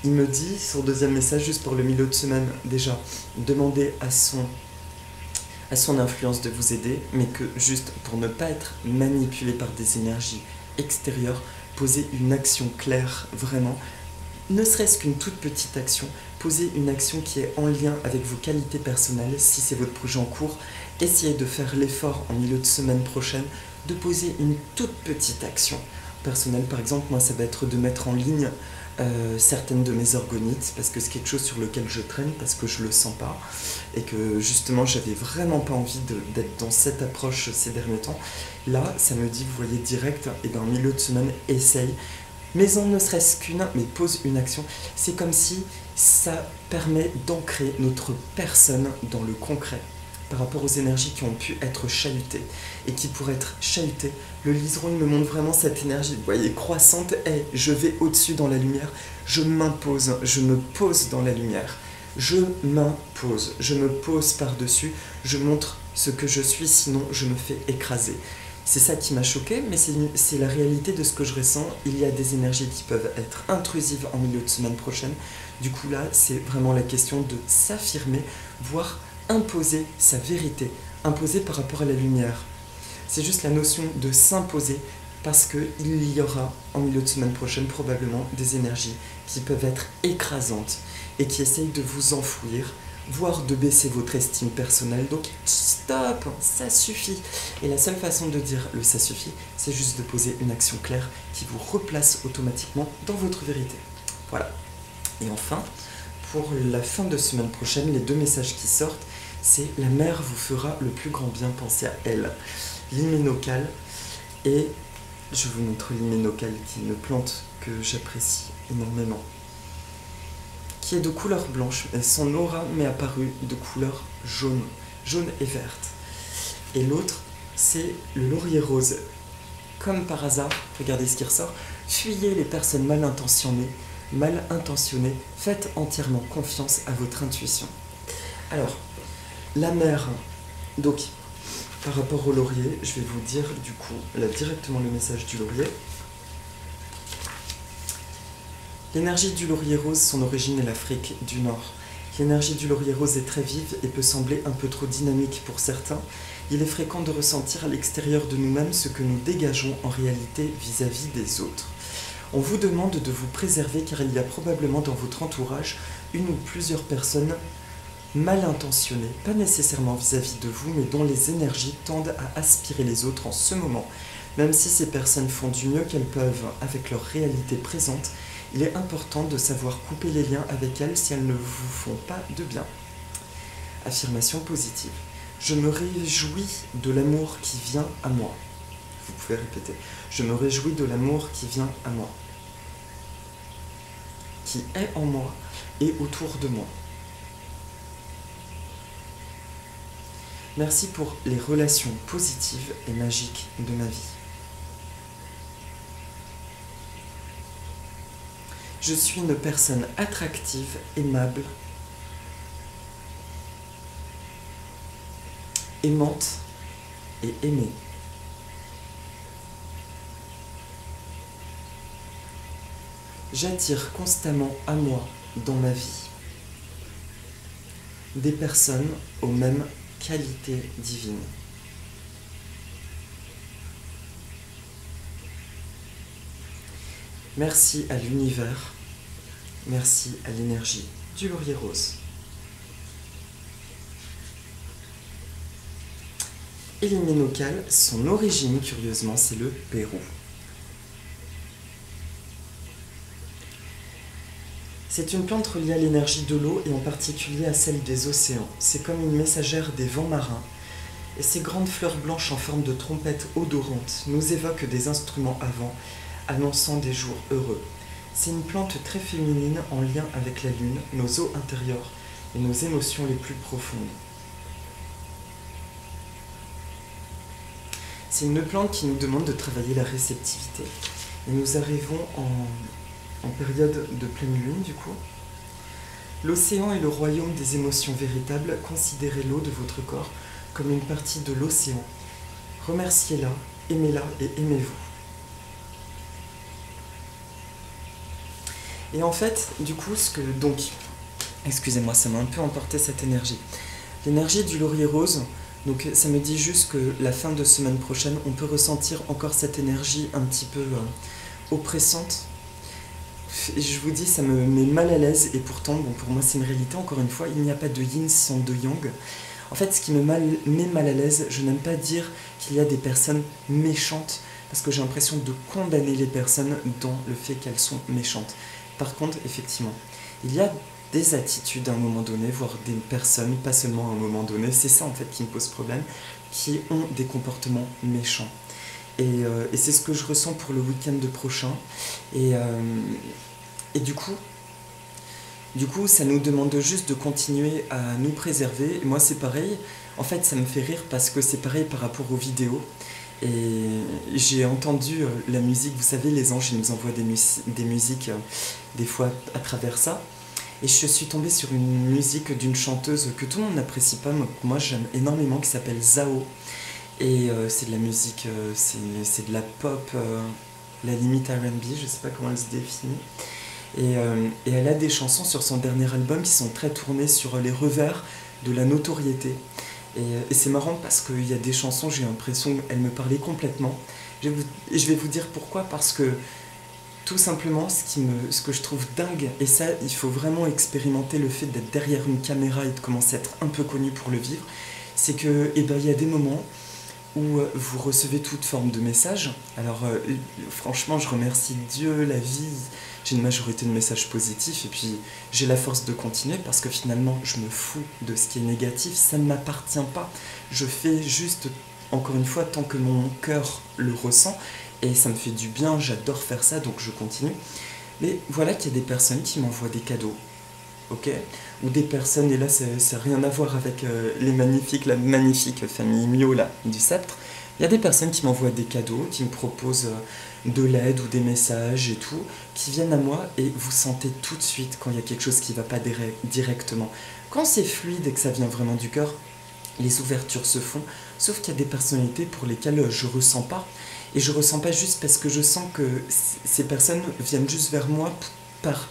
Il me dit, son deuxième message, juste pour le milieu de semaine, déjà, demandez à son influence de vous aider, mais que juste pour ne pas être manipulé par des énergies extérieures, posez une action claire, vraiment, ne serait-ce qu'une toute petite action, posez une action qui est en lien avec vos qualités personnelles, si c'est votre projet en cours, essayez de faire l'effort en milieu de semaine prochaine de poser une toute petite action personnelle. Par exemple, moi ça va être de mettre en ligne certaines de mes orgonites, parce que c'est quelque chose sur lequel je traîne, parce que je le sens pas, et que justement j'avais vraiment pas envie d'être dans cette approche ces derniers temps. Là, ça me dit, vous voyez direct, et dans le milieu de semaine, essaye. Mais en ne serait-ce qu'une, mais pose une action. C'est comme si ça permet d'ancrer notre personne dans le concret par rapport aux énergies qui ont pu être chahutées et qui pourraient être chahutées. Le liseron il me montre vraiment cette énergie, vous voyez, croissante. Hey, je vais au-dessus dans la lumière, je m'impose, je me pose dans la lumière. Je m'impose, je me pose par-dessus, je montre ce que je suis, sinon je me fais écraser. C'est ça qui m'a choqué, mais c'est la réalité de ce que je ressens. Il y a des énergies qui peuvent être intrusives en milieu de semaine prochaine. Du coup là, c'est vraiment la question de s'affirmer, voire imposer sa vérité, imposer par rapport à la lumière. C'est juste la notion de s'imposer, parce qu'il y aura en milieu de semaine prochaine probablement des énergies qui peuvent être écrasantes et qui essayent de vous enfouir, voire de baisser votre estime personnelle. Donc stop, ça suffit. Et la seule façon de dire le ça suffit, c'est juste de poser une action claire qui vous replace automatiquement dans votre vérité. Voilà. Et enfin, pour la fin de semaine prochaine, les deux messages qui sortent, c'est la mer vous fera le plus grand bien, pensez à elle. L'hyménocale, et je vous montre l'hyménocale qui est une plante que j'apprécie énormément, qui est de couleur blanche, et son aura m'est apparue de couleur jaune. jaune et verte. Et l'autre, c'est le laurier rose. Comme par hasard, regardez ce qui ressort, fuyez les personnes mal intentionnées, faites entièrement confiance à votre intuition. Alors, la mer, donc, par rapport au laurier, je vais vous dire du coup, là directement le message du laurier. L'énergie du laurier rose, son origine est l'Afrique du Nord. L'énergie du laurier rose est très vive et peut sembler un peu trop dynamique pour certains. Il est fréquent de ressentir à l'extérieur de nous-mêmes ce que nous dégageons en réalité vis-à-vis des autres. On vous demande de vous préserver car il y a probablement dans votre entourage une ou plusieurs personnes mal intentionnées, pas nécessairement vis-à-vis de vous, mais dont les énergies tendent à aspirer les autres en ce moment. Même si ces personnes font du mieux qu'elles peuvent avec leur réalité présente, il est important de savoir couper les liens avec elles si elles ne vous font pas de bien. Affirmation positive. Je me réjouis de l'amour qui vient à moi. Vous pouvez répéter. Je me réjouis de l'amour qui vient à moi. Qui est en moi et autour de moi. Merci pour les relations positives et magiques de ma vie. Je suis une personne attractive, aimable, aimante et aimée. J'attire constamment à moi, dans ma vie, des personnes aux mêmes qualités divines. Merci à l'univers, merci à l'énergie du laurier rose. Et l'hymne local, son origine, curieusement, c'est le Pérou. C'est une plante reliée à l'énergie de l'eau et en particulier à celle des océans. C'est comme une messagère des vents marins. Et ces grandes fleurs blanches en forme de trompette odorante nous évoquent des instruments à vent, annonçant des jours heureux. C'est une plante très féminine en lien avec la lune, nos eaux intérieures et nos émotions les plus profondes. C'est une plante qui nous demande de travailler la réceptivité. Et nous arrivons en période de pleine lune, du coup. L'océan est le royaume des émotions véritables. Considérez l'eau de votre corps comme une partie de l'océan. Remerciez-la, aimez-la et aimez-vous. Et en fait, du coup, excusez-moi, ça m'a un peu emporté cette énergie. L'énergie du laurier rose, donc ça me dit juste que la fin de semaine prochaine, on peut ressentir encore cette énergie un petit peu oppressante. Je vous dis, ça me met mal à l'aise et pourtant, bon, pour moi c'est une réalité, encore une fois, il n'y a pas de yin sans de yang. En fait, ce qui me met mal à l'aise, je n'aime pas dire qu'il y a des personnes méchantes, parce que j'ai l'impression de condamner les personnes dans le fait qu'elles sont méchantes. Par contre, effectivement, il y a des attitudes à un moment donné, voire des personnes, pas seulement à un moment donné, c'est ça en fait qui me pose problème, qui ont des comportements méchants. Et c'est ce que je ressens pour le week-end prochain. Et du coup, ça nous demande juste de continuer à nous préserver. Et moi, c'est pareil. En fait, ça me fait rire parce que c'est pareil par rapport aux vidéos. Et j'ai entendu la musique, vous savez, les anges, ils nous envoient des musiques des fois à travers ça. Et je suis tombée sur une musique d'une chanteuse que tout le monde n'apprécie pas, mais que moi j'aime énormément, qui s'appelle Zao. Et c'est de la musique, c'est de la pop, la limite R&B, je sais pas comment elle se définit. Et elle a des chansons sur son dernier album qui sont très tournées sur les revers de la notoriété. Et c'est marrant parce qu'il y a des chansons, j'ai l'impression qu'elles me parlaient complètement. Je vais vous dire pourquoi, parce que tout simplement, ce que je trouve dingue, et ça, il faut vraiment expérimenter le fait d'être derrière une caméra et de commencer à être un peu connu pour le vivre, c'est que, il y a des moments où vous recevez toute forme de messages. Alors, franchement, je remercie Dieu, la vie, j'ai une majorité de messages positifs, et puis j'ai la force de continuer, parce que finalement, je me fous de ce qui est négatif, ça ne m'appartient pas. Je fais juste, encore une fois, tant que mon cœur le ressent, et ça me fait du bien, j'adore faire ça, donc je continue. Mais voilà qu'il y a des personnes qui m'envoient des cadeaux. ok? Ou des personnes, et là ça n'a rien à voir avec la magnifique famille Mio là, du Sceptre, il y a des personnes qui m'envoient des cadeaux, qui me proposent de l'aide ou des messages et tout, qui viennent à moi et vous sentez tout de suite quand il y a quelque chose qui ne va pas directement. Quand c'est fluide et que ça vient vraiment du cœur, les ouvertures se font, sauf qu'il y a des personnalités pour lesquelles je ressens pas. Et je ressens pas juste parce que je sens que ces personnes viennent juste vers moi par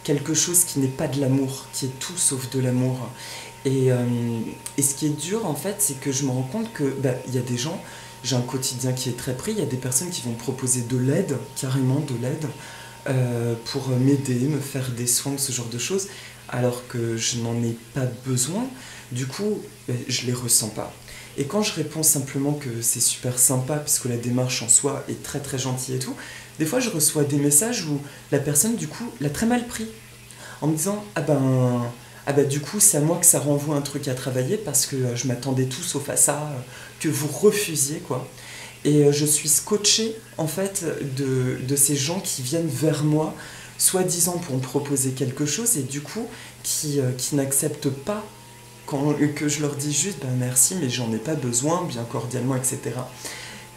quelque chose qui n'est pas de l'amour, qui est tout sauf de l'amour. Et ce qui est dur en fait, c'est que je me rends compte que il y a des gens, j'ai un quotidien qui est très pris, il y a des personnes qui vont me proposer de l'aide, carrément de l'aide, pour m'aider, me faire des soins, ce genre de choses, alors que je n'en ai pas besoin. Du coup, je les ressens pas. Et quand je réponds simplement que c'est super sympa, puisque la démarche en soi est très très gentille et tout, des fois je reçois des messages où la personne du coup l'a très mal pris, en me disant ah ben du coup c'est à moi que ça renvoie un truc à travailler parce que je m'attendais tout sauf à ça, que vous refusiez quoi. Et je suis scotché en fait de ces gens qui viennent vers moi, soi-disant pour me proposer quelque chose et du coup qui n'acceptent pas que je leur dis juste merci mais j'en ai pas besoin, bien cordialement, etc.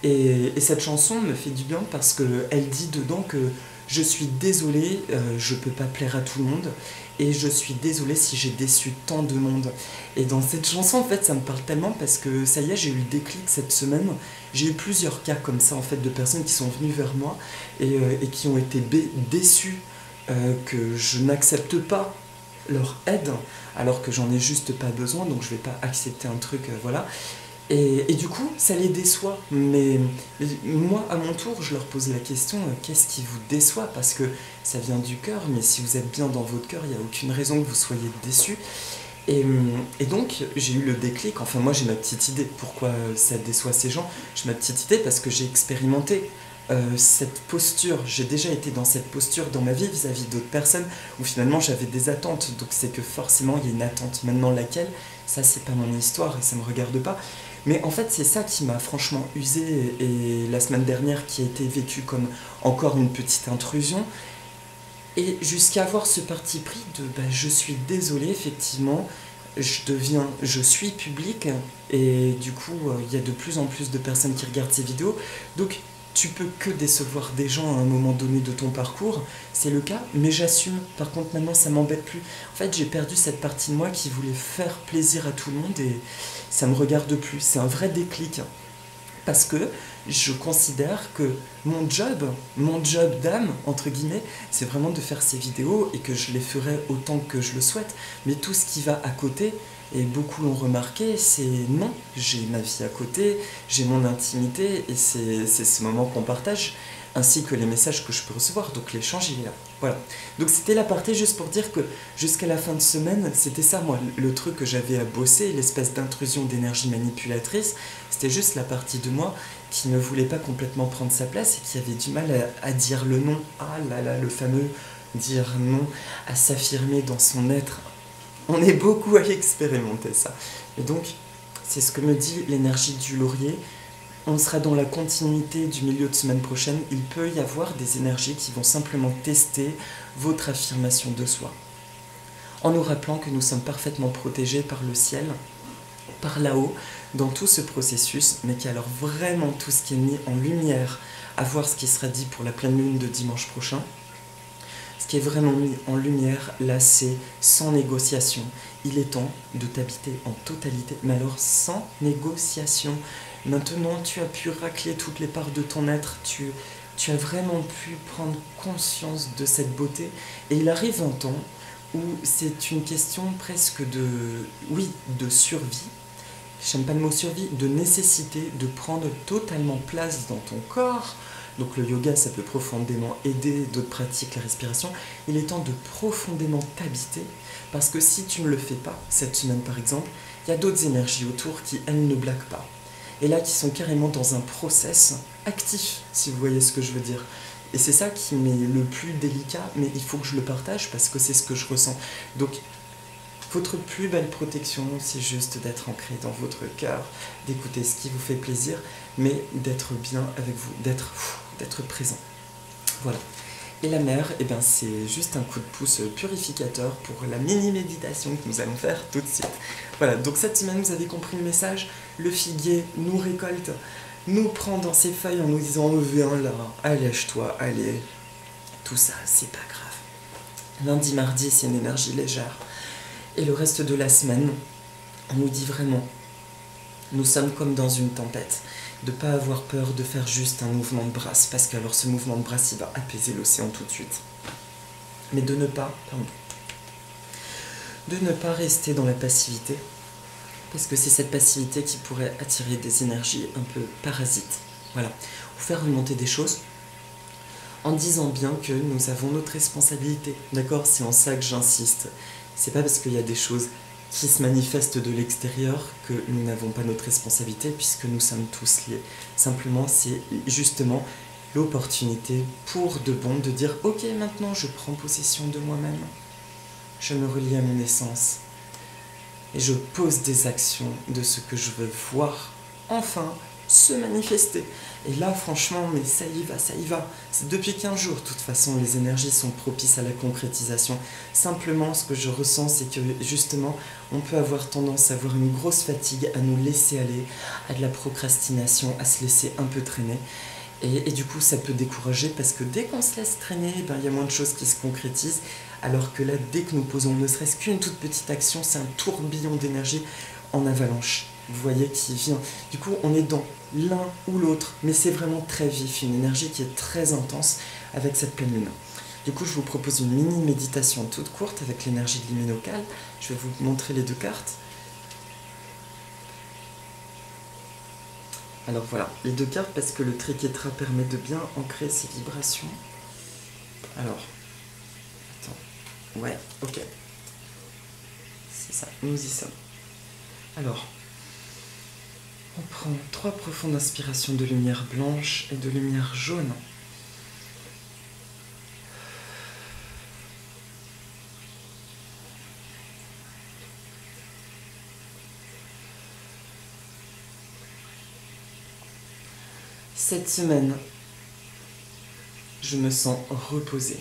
Et cette chanson me fait du bien parce qu'elle dit dedans que je suis désolée, je peux pas plaire à tout le monde et je suis désolée si j'ai déçu tant de monde. Et dans cette chanson en fait ça me parle tellement parce que ça y est, j'ai eu le déclic cette semaine. J'ai eu plusieurs cas comme ça en fait de personnes qui sont venues vers moi et qui ont été déçues que je n'accepte pas leur aide alors que j'en ai juste pas besoin, donc je vais pas accepter un truc, voilà. Et du coup, ça les déçoit. Mais moi, à mon tour, je leur pose la question, qu'est-ce qui vous déçoit? Parce que ça vient du cœur, mais si vous êtes bien dans votre cœur, il n'y a aucune raison que vous soyez déçus. Et donc, j'ai eu le déclic, enfin moi j'ai ma petite idée, pourquoi ça déçoit ces gens. J'ai ma petite idée parce que j'ai expérimenté cette posture, j'ai déjà été dans cette posture dans ma vie vis-à-vis d'autres personnes où finalement j'avais des attentes, donc c'est que forcément il y a une attente. Maintenant laquelle, ça c'est pas mon histoire et ça me regarde pas. Mais en fait c'est ça qui m'a franchement usé et la semaine dernière qui a été vécue comme encore une petite intrusion. Et jusqu'à avoir ce parti pris de je suis désolé, effectivement, je suis public et du coup il y a de plus en plus de personnes qui regardent ces vidéos. Donc tu peux que décevoir des gens à un moment donné de ton parcours, c'est le cas, mais j'assume. Par contre maintenant ça m'embête plus. En fait j'ai perdu cette partie de moi qui voulait faire plaisir à tout le monde et ça me regarde plus. C'est un vrai déclic. Parce que je considère que mon job d'âme, entre guillemets, c'est vraiment de faire ces vidéos et que je les ferai autant que je le souhaite. Mais tout ce qui va à côté, et beaucoup l'ont remarqué, c'est non, j'ai ma vie à côté, j'ai mon intimité et c'est ce moment qu'on partage, ainsi que les messages que je peux recevoir. Donc l'échange, il est là. Voilà. Donc c'était l'aparté juste pour dire que jusqu'à la fin de semaine, c'était ça, moi, le truc que j'avais à bosser, l'espèce d'intrusion d'énergie manipulatrice, c'était juste la partie de moi qui ne voulait pas complètement prendre sa place et qui avait du mal à dire le non. Ah là là, le fameux dire non, à s'affirmer dans son être. On est beaucoup à expérimenter ça. Et donc, c'est ce que me dit l'énergie du laurier. On sera dans la continuité du milieu de semaine prochaine. Il peut y avoir des énergies qui vont simplement tester votre affirmation de soi. En nous rappelant que nous sommes parfaitement protégés par le ciel, par là-haut, dans tout ce processus, mais qu'alors vraiment tout ce qui est mis en lumière, à voir ce qui sera dit pour la pleine lune de dimanche prochain, ce qui est vraiment mis en lumière, là, c'est sans négociation. Il est temps de t'habiter en totalité, mais alors sans négociation. Maintenant, tu as pu racler toutes les parts de ton être, tu as vraiment pu prendre conscience de cette beauté. Et il arrive un temps où c'est une question presque de survie. J'aime pas le mot survie, de nécessité de prendre totalement place dans ton corps. Donc le yoga, ça peut profondément aider, d'autres pratiques, la respiration. Il est temps de profondément t'habiter, parce que si tu ne le fais pas, cette semaine par exemple, il y a d'autres énergies autour qui, elles, ne blaguent pas. Et là, qui sont carrément dans un process actif, si vous voyez ce que je veux dire. Et c'est ça qui m'est le plus délicat, mais il faut que je le partage, parce que c'est ce que je ressens. Donc, votre plus belle protection, c'est juste d'être ancré dans votre cœur, d'écouter ce qui vous fait plaisir, mais d'être bien avec vous, d'être présent. Voilà. Et la mer, eh ben, c'est juste un coup de pouce purificateur pour la mini-méditation que nous allons faire tout de suite. Voilà, donc cette semaine, vous avez compris le message. Le figuier nous récolte, nous prend dans ses feuilles en nous disant « Viens là, allège-toi, allez ». Tout ça, c'est pas grave. Lundi, mardi, c'est une énergie légère. Et le reste de la semaine, on nous dit vraiment, nous sommes comme dans une tempête. De ne pas avoir peur de faire juste un mouvement de brasse, parce que alors ce mouvement de brasse, il va apaiser l'océan tout de suite. Mais de ne pas rester dans la passivité, parce que c'est cette passivité qui pourrait attirer des énergies un peu parasites. Voilà, ou faire remonter des choses, en disant bien que nous avons notre responsabilité. D'accord? C'est en ça que j'insiste. C'est pas parce qu'il y a des choses qui se manifestent de l'extérieur que nous n'avons pas notre responsabilité, puisque nous sommes tous liés. Simplement, c'est justement l'opportunité pour de bon de dire « Ok, maintenant je prends possession de moi-même, je me relie à mon essence, et je pose des actions de ce que je veux voir enfin se manifester. » Et là, franchement, mais ça y va, ça y va. C'est depuis 15 jours, de toute façon, les énergies sont propices à la concrétisation. Simplement, ce que je ressens, c'est que, justement, on peut avoir tendance à avoir une grosse fatigue, à nous laisser aller, à de la procrastination, à se laisser un peu traîner. Et du coup, ça peut décourager, parce que dès qu'on se laisse traîner, ben, y a moins de choses qui se concrétisent. Alors que là, dès que nous posons ne serait-ce qu'une toute petite action, c'est un tourbillon d'énergie en avalanche. Vous voyez, qui vient. Du coup, on est dans l'un ou l'autre, mais c'est vraiment très vif, une énergie qui est très intense avec cette pleine lune. Du coup, je vous propose une mini-méditation toute courte avec l'énergie de l'hyménocale. Je vais vous montrer les deux cartes. Alors voilà, les deux cartes, parce que le triquetra permet de bien ancrer ses vibrations. Alors, attends, ouais, ok. C'est ça, nous y sommes. Alors, on prend 3 profondes inspirations de lumière blanche et de lumière jaune. Cette semaine, je me sens reposée.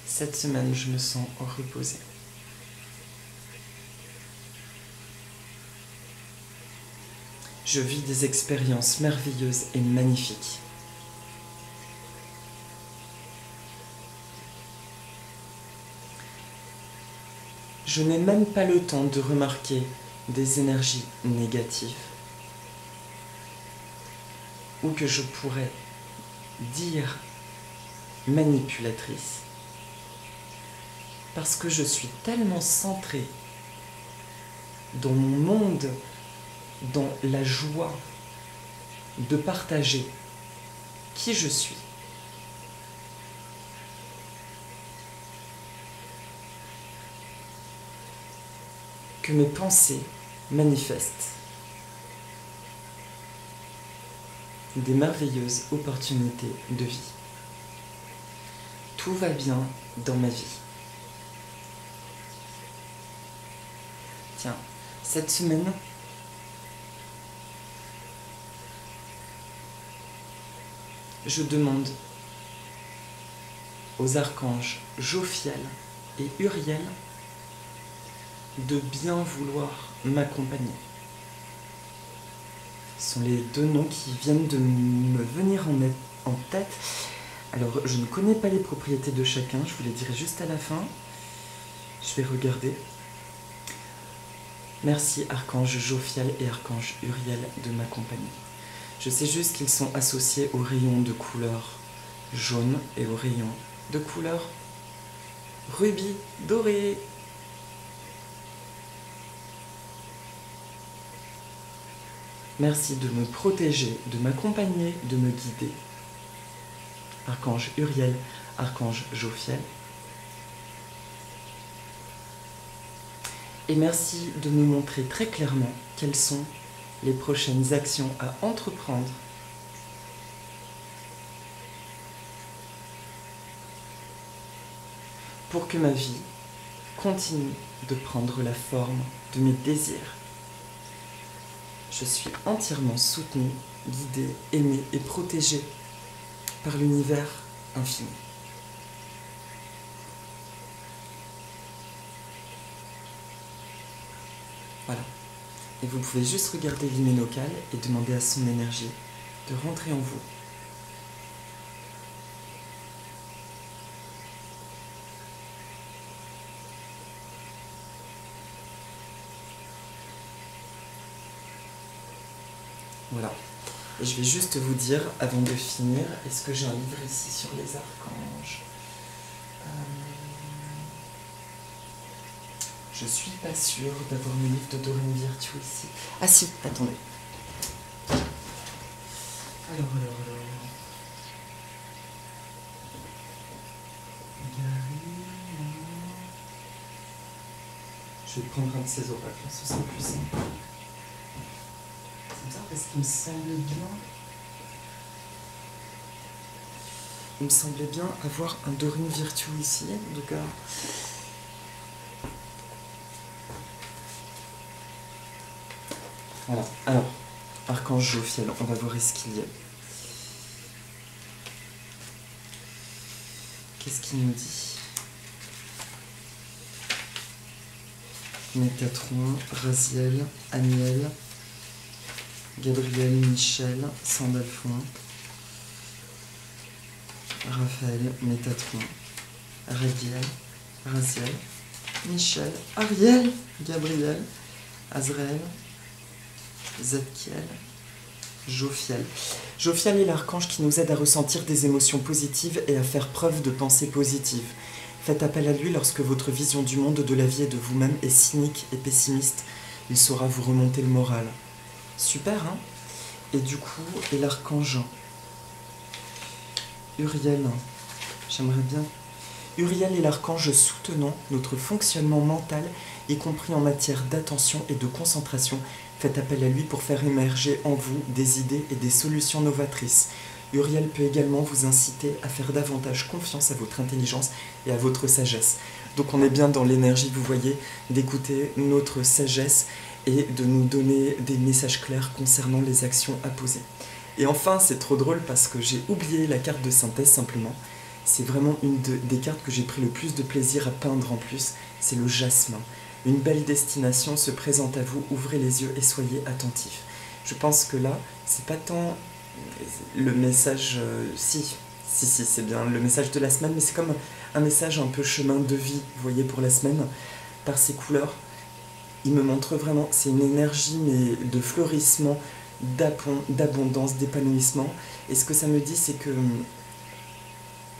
Cette semaine, je me sens reposée. Je vis des expériences merveilleuses et magnifiques. Je n'ai même pas le temps de remarquer des énergies négatives ou que je pourrais dire manipulatrices, parce que je suis tellement centrée dans mon monde, dans la joie de partager qui je suis, que mes pensées manifestent des merveilleuses opportunités de vie. Tout va bien dans ma vie. Tiens, cette semaine, je demande aux archanges Jophiel et Uriel de bien vouloir m'accompagner. Ce sont les deux noms qui viennent de me venir en tête. Alors, je ne connais pas les propriétés de chacun, je vous les dirai juste à la fin. Je vais regarder. Merci Archange Jophiel et Archange Uriel de m'accompagner. Je sais juste qu'ils sont associés au rayon de couleur jaune et au rayon de couleur rubis doré. Merci de me protéger, de m'accompagner, de me guider. Archange Uriel, Archange Jophiel. Et merci de me montrer très clairement quelles sont les prochaines actions à entreprendre pour que ma vie continue de prendre la forme de mes désirs. Je suis entièrement soutenue, guidée, aimée et protégée par l'univers infini. Voilà. Et vous pouvez juste regarder l'hyménocale et demander à son énergie de rentrer en vous. Voilà. Et je vais juste vous dire, avant de finir, est-ce que j'ai un livre ici sur les archanges? Je suis pas sûre d'avoir le livre de Dorine Virtue ici. Ah si, attendez. Alors. Je vais prendre un de ces oracles, ce sera plus simple. C'est bizarre parce qu'il me semble bien... Il me semblait bien avoir un Dorine Virtue ici, donc... Voilà, alors, Archange Jophiel, on va voir ce qu'il y a. Qu'est-ce qu'il nous dit? Métatron, Raziel, Aniel, Gabriel, Michel, Sandalphon, Raphaël, Métatron, Raguiel, Raziel, Michel, Ariel, Gabriel, Azraël, Zadkiel, Jophiel. Jophiel est l'archange qui nous aide à ressentir des émotions positives et à faire preuve de pensée positive. Faites appel à lui lorsque votre vision du monde, de la vie et de vous-même est cynique et pessimiste. Il saura vous remonter le moral. Super, hein? Et du coup, et l'archange Uriel. J'aimerais bien... Uriel est l'archange soutenant notre fonctionnement mental, y compris en matière d'attention et de concentration. Faites appel à lui pour faire émerger en vous des idées et des solutions novatrices. Uriel peut également vous inciter à faire davantage confiance à votre intelligence et à votre sagesse. Donc on est bien dans l'énergie, vous voyez, d'écouter notre sagesse et de nous donner des messages clairs concernant les actions à poser. Et enfin, c'est trop drôle parce que j'ai oublié la carte de synthèse simplement. C'est vraiment une des cartes que j'ai pris le plus de plaisir à peindre en plus, c'est le jasmin. Une belle destination se présente à vous, ouvrez les yeux et soyez attentifs. Je pense que là, c'est pas tant le message... Si, c'est bien le message de la semaine, mais c'est comme un message un peu chemin de vie, vous voyez, pour la semaine. Par ces couleurs, il me montre vraiment, c'est une énergie mais de fleurissement, d'abondance, d'épanouissement. Et ce que ça me dit, c'est que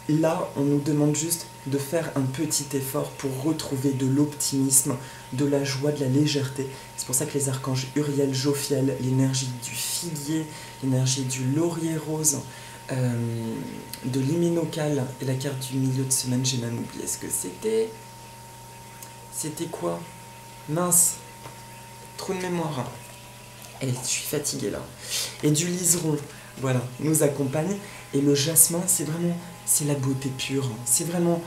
là, on nous demande juste de faire un petit effort pour retrouver de l'optimisme, de la joie, de la légèreté. C'est pour ça que les archanges Uriel, Jophiel, l'énergie du figuier, l'énergie du laurier rose, de l'hyménocale et la carte du milieu de semaine, j'ai même oublié ce que c'était. C'était quoi? Mince, trou de mémoire. Et je suis fatiguée là. Et du liseron, voilà, nous accompagne. Et le jasmin, c'est vraiment, c'est la beauté pure. C'est vraiment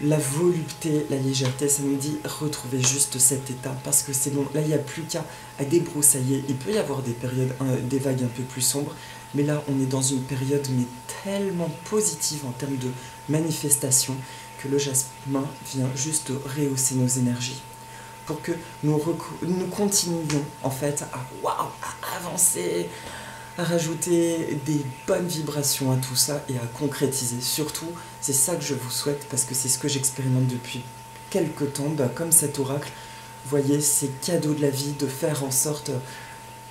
la volupté, la légèreté. Ça nous dit retrouver juste cet état. Parce que c'est bon, là il n'y a plus qu'à débroussailler. Il peut y avoir des périodes, des vagues un peu plus sombres. Mais là, on est dans une période mais tellement positive en termes de manifestation que le jasmin vient juste rehausser nos énergies. Pour que nous continuions en fait à avancer, à rajouter des bonnes vibrations à tout ça et à concrétiser. Surtout, c'est ça que je vous souhaite parce que c'est ce que j'expérimente depuis quelques temps, comme cet oracle. Vous voyez, c'est cadeau de la vie de faire en sorte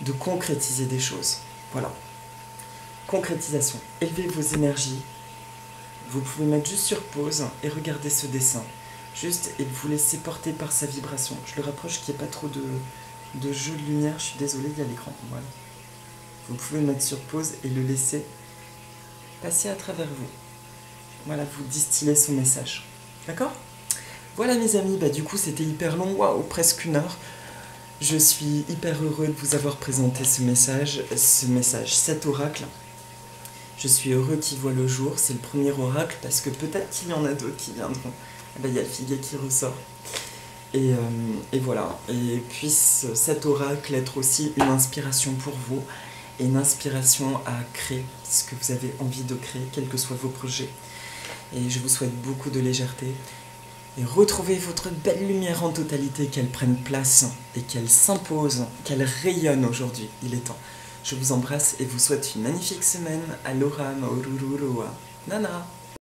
de concrétiser des choses. Voilà. Concrétisation. Élevez vos énergies. Vous pouvez mettre juste sur pause et regarder ce dessin. Juste, et vous laissez porter par sa vibration. Je le rapproche qu'il n'y ait pas trop de jeu de lumière. Je suis désolée, il y a l'écran. Voilà. Vous pouvez le mettre sur pause et le laisser passer à travers vous. Voilà, vous distillez son message. D'accord? Voilà mes amis, du coup c'était hyper long, waouh, presque 1 heure. Je suis hyper heureux de vous avoir présenté ce message, cet oracle. Je suis heureux qu'il voit le jour, c'est le premier oracle, parce que peut-être qu'il y en a d'autres qui viendront. Il y a le figuier qui ressort. Et voilà, et puisse cet oracle être aussi une inspiration pour vous, et une inspiration à créer ce que vous avez envie de créer, quels que soient vos projets. Et je vous souhaite beaucoup de légèreté. Et retrouvez votre belle lumière en totalité, qu'elle prenne place et qu'elle s'impose, qu'elle rayonne aujourd'hui. Il est temps. Je vous embrasse et vous souhaite une magnifique semaine. Aloha, maurururua, nana.